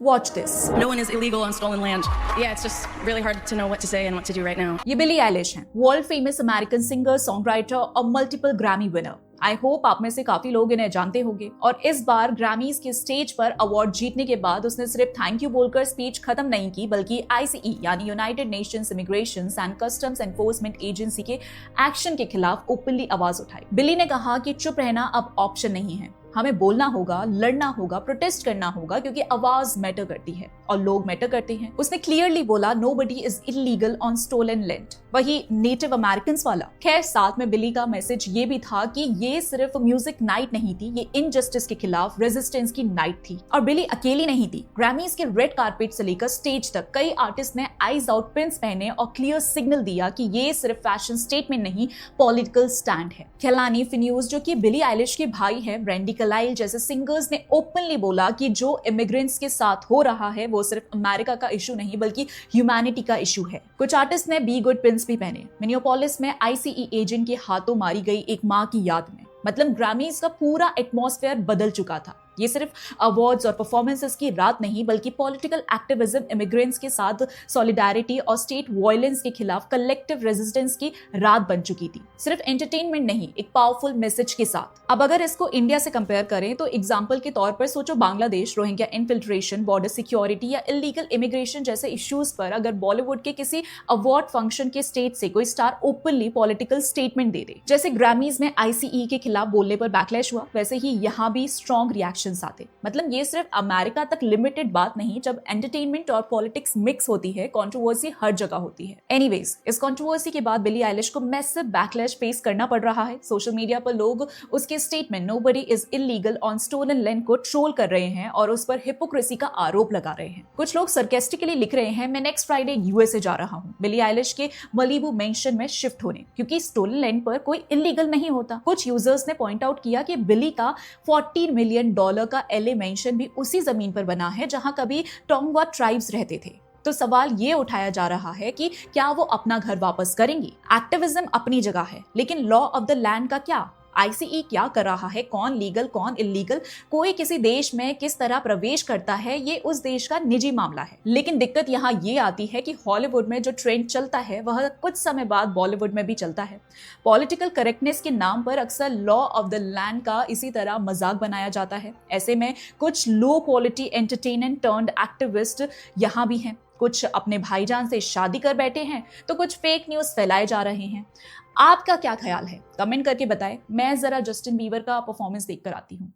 Watch this. No one is illegal on stolen land. Yeah, it's just really hard to know what to say and what to do right now. ये Billie Eilish हैं, world famous American singer, song और multiple Grammy winner. I hope आप में से काफी लोग इन्हें जानते होंगे। और इस बार ग्रैमीज के स्टेज पर अवार्ड जीतने के बाद उसने सिर्फ थैंक यू बोलकर स्पीच खत्म नहीं की, बल्कि आईसीई यानी United Nations immigration and customs enforcement agency के एक्शन के खिलाफ ओपनली आवाज उठाई। बिली ने कहा कि चुप रहना अब ऑप्शन नहीं है, हमें बोलना होगा, लड़ना होगा, प्रोटेस्ट करना होगा, क्योंकि आवाज मैटर करती है और लोग मैटर करते हैं। उसने क्लियरली बोला nobody is illegal on stolen land. वही नेटिव अमेरिकन वाला। खैर साथ में बिली का मैसेज ये भी था कि ये सिर्फ म्यूजिक नाइट नहीं थी, ये इनजस्टिस के खिलाफ रेजिस्टेंस की नाइट थी। और बिली अकेली नहीं थी। ग्रैमीज के रेड कारपेट से लेकर स्टेज तक कई आर्टिस्ट ने आईज आउट पिन्स पहने और क्लियर सिग्नल दिया कि ये सिर्फ फैशन स्टेटमेंट नहीं, पॉलिटिकल स्टैंड है। खेलानी फिन्यूज जो कि बिली आइलिश के भाई है, ब्रैंडी कलाइल जैसे सिंगर्स ने ओपनली बोला कि जो इमिग्रेंट्स के साथ हो रहा है वो सिर्फ अमेरिका का इशू नहीं बल्कि ह्यूमैनिटी का इशू है। कुछ आर्टिस्ट ने बी गुड पिन्स भी पहने। मिनियोपोलिस में आईसीई एजेंट के हाथों मारी गई एक मां की याद में। मतलब ग्रैमीज का पूरा एटमॉस्फेयर बदल चुका था। ये सिर्फ अवार्ड्स और परफॉर्मेंसेस की रात नहीं बल्कि पॉलिटिकल एक्टिविज्म, इमिग्रेंट्स के साथ सॉलिडारिटी और स्टेट वायलेंस के खिलाफ कलेक्टिव रेजिस्टेंस की रात बन चुकी थी। सिर्फ एंटरटेनमेंट नहीं, एक पावरफुल मैसेज के साथ। अब अगर इसको इंडिया से कंपेयर करें तो एग्जांपल के तौर पर सोचो, Bangladesh, Rohingya infiltration, border security या इलीगल इमिग्रेशन जैसे इश्यूज पर अगर बॉलीवुड के किसी अवार्ड फंक्शन के स्टेज से कोई स्टार ओपनली पॉलिटिकल स्टेटमेंट दे दे, जैसे ग्रैमीज में आईसीई के खिलाफ बोलने पर बैकलैश हुआ, वैसे ही यहाँ भी स्ट्रॉन्ग रिएक्शन आते। मतलब ये सिर्फ अमेरिका तक लिमिटेड बात नहीं, जब एंटरटेनमेंट और पॉलिटिक्स मिक्स होती है कंट्रोवर्सी हर जगह होती है। एनीवेज, इस कंट्रोवर्सी के बाद बिली आइलिश को मैसिव बैकलैश फेस करना पड़ रहा है। सोशल मीडिया पर लोग उसके statement nobody is illegal on stolen land को ट्रोल कर रहे हैं और उस पर हिपोक्रेसी का आरोप लगा रहे हैं। कुछ लोग सरकास्टिकली लिख रहे हैं, मैं नेक्स्ट फ्राइडे यूएसए जा रहा हूं बिली आइलिश के मलीबू मेंशन में शिफ्ट होने, क्योंकि स्टोलन लैंड पर कोई इलीगल नहीं होता। कुछ यूजर्स ने पॉइंट आउट किया कि बिली का $14 मिलियन का एलए मेंशन भी उसी जमीन पर बना है जहां कभी टोंगवा ट्राइब्स रहते थे। तो सवाल ये उठाया जा रहा है कि क्या वो अपना घर वापस करेंगी? एक्टिविज्म अपनी जगह है, लेकिन लॉ ऑफ द लैंड का क्या? आईसीई क्या कर रहा है? कौन लीगल कौन इलीगल? कोई किसी देश में किस तरह प्रवेश करता है ये उस देश का निजी मामला है। लेकिन दिक्कत यहाँ ये आती है कि हॉलीवुड में जो ट्रेंड चलता है वह कुछ समय बाद बॉलीवुड में भी चलता है। पॉलिटिकल करेक्टनेस के नाम पर अक्सर लॉ ऑफ द लैंड का इसी तरह मजाक बनाया जाता है। ऐसे में कुछ low quality entertainer turned activist यहाँ भी हैं। कुछ अपने भाईजान से शादी कर बैठे हैं तो कुछ फेक न्यूज फैलाए जा रहे हैं। आपका क्या ख्याल है? कमेंट करके बताएं। मैं जरा जस्टिन बीबर का परफॉर्मेंस देखकर आती हूँ।